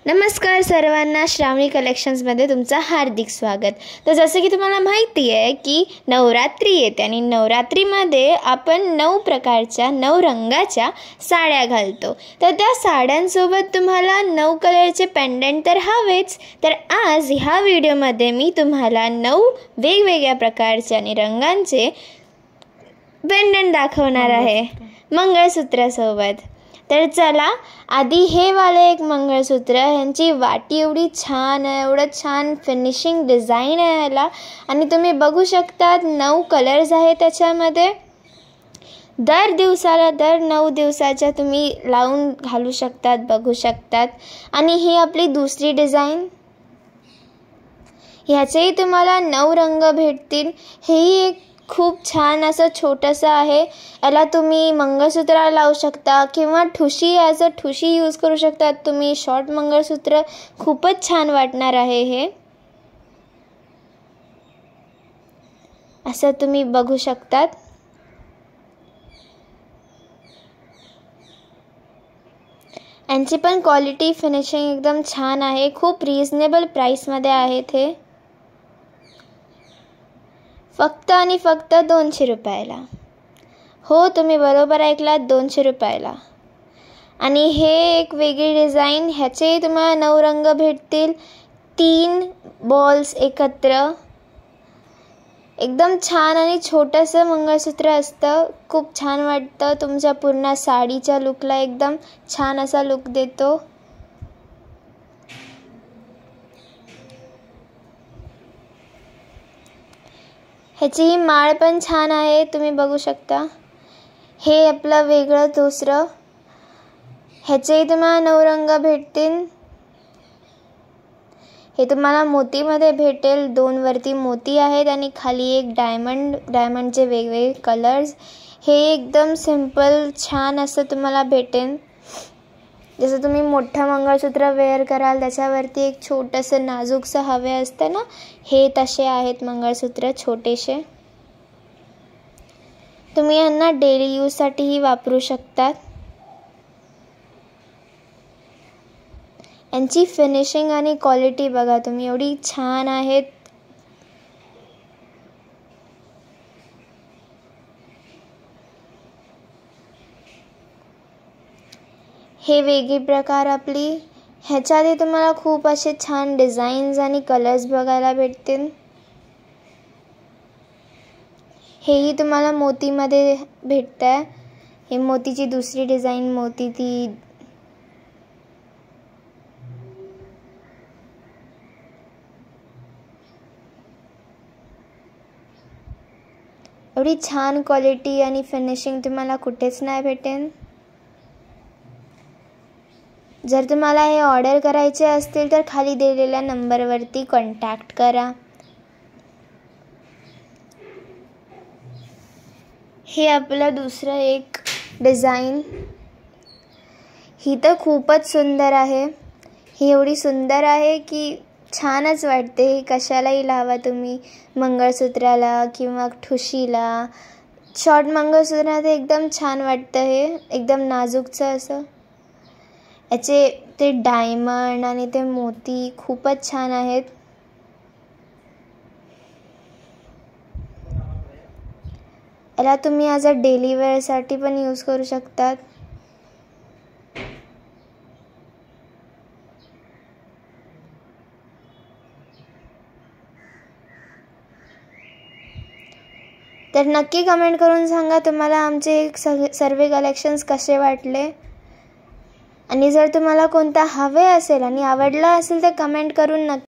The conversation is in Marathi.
नमस्कार सर्वांना, श्रावणी कलेक्शन्समध्ये तुमचं हार्दिक स्वागत। तर जसं की तुम्हाला माहिती आहे की नवरात्री येते आणि नवरात्रीमध्ये आपण 9 प्रकारच्या 9 रंगाच्या साड्या घालतो। तर त्या साड्यांसोबत तुम्हाला 9 कलरचे पेंडंट तर हवेच। तर आज ह्या व्हिडिओमध्ये मी तुम्हाला 9 वेगवेगळ्या प्रकारचे आणि रंगांचे पेंडंट दाखवणार आहे मंगळसूत्रासोबत। तर चला, आधी हे वाले एक मंगळसूत्र, ह्यांची वाटी एवढी छान आहे, एवढं छान फिनिशिंग डिझाईन आहे ह्याला। आणि तुम्ही बघू शकतात 9 कलर्स आहे त्याच्यामध्ये। दर 9 दिवसाच्या तुम्ही लावून घालू शकतात, बघू शकतात। आणि ही आपली दुसरी डिझाईन, ह्याचेही तुम्हाला 9 रंग भेटतील। हेही एक खूप छान असं छोटंसं आहे, याला तुम्ही मंगळसूत्राला लावू शकता किंवा ठुशी ॲज अ ठुशी यूज करू शकतात तुम्ही। शॉर्ट मंगळसूत्र खूपच छान वाटणार आहे हे, असं तुम्ही बघू शकतात। यांची पण क्वालिटी फिनिशिंग एकदम छान आहे, खूप रिजनेबल प्राईसमध्ये आहेत हे, फक्त आणि फक्त 200 रुपयाला। हो, तुम्ही बरोबर ऐकलात, 200 रुपयाला। आणि हे एक वेगळी डिझाईन, ह्याचेही तुम्हाला 9 रंग भेटतील। 3 बॉल्स एकत्र, एकदम छान आणि छोटंसं मंगळसूत्र असतं, खूप छान वाटतं। तुमच्या पूर्ण साडीच्या लुकला एकदम छान असा लुक देतो। ह्याची ही माळ पण छान आहे, तुम्ही बघू शकता। हे आपलं वेगळं दुसरं, ह्याचेही तुम्हाला 9 रंग भेटतील। हे तुम्हाला मोतीमध्ये भेटेल, 2 वरती मोती आहेत आणि खाली एक डायमंडचे वेगवेगळे कलर्स। हे एकदम सिंपल छान असं तुम्हाला भेटेल। जसं तुम्ही मोठं मंगळसूत्र वेअर कराल त्याच्यावरती एक छोटंसं नाजूकसं हवे असतं ना, हे तसे आहेत मंगळसूत्र छोटेसे। तुम्ही यांना डेली यूजसाठीही वापरू शकतात। यांची फिनिशिंग आणि क्वालिटी बघा तुम्ही, एवढी छान आहेत। हे वेगळी प्रकार आपली, ह्याच्या आधी तुम्हाला खूप असे छान डिझाईन्स आणि कलर्स बघायला भेटतील। हेही तुम्हाला मोतीमध्ये भेटतंय, हे मोतीची दुसरी डिझाईन, मोती ती एवढी छान क्वालिटी आणि फिनिशिंग तुम्हाला कुठेच नाही भेटेल। जर तुम्हाला हे ऑर्डर करायचे असतील तर खाली दिलेल्या नंबरवरती कॉन्टॅक्ट करा। हे आपलं दुसरं एक डिझाईन, ही तर खूपच सुंदर आहे। ही एवढी सुंदर आहे की छानच वाटते। ही कशालाही लावा तुम्ही, मंगळसूत्राला किंवा ठुशीला, शॉर्ट मंगळसूत्रात एकदम छान वाटतं। हे एकदम नाजूकचं असं, याचे ते डायमंड आणि ते मोती खूपच छान आहेत। याला तुम्ही ॲज अ डेली वेअरसाठी पण यूज करू शकतात। तर नक्की कमेंट करून सांगा तुम्हाला आमचे सर्व कलेक्शन्स कसे वाटले। आणि जर तुम्हाला कोणता हवे असेल आणि आवडला असेल तर कमेंट करून नक्की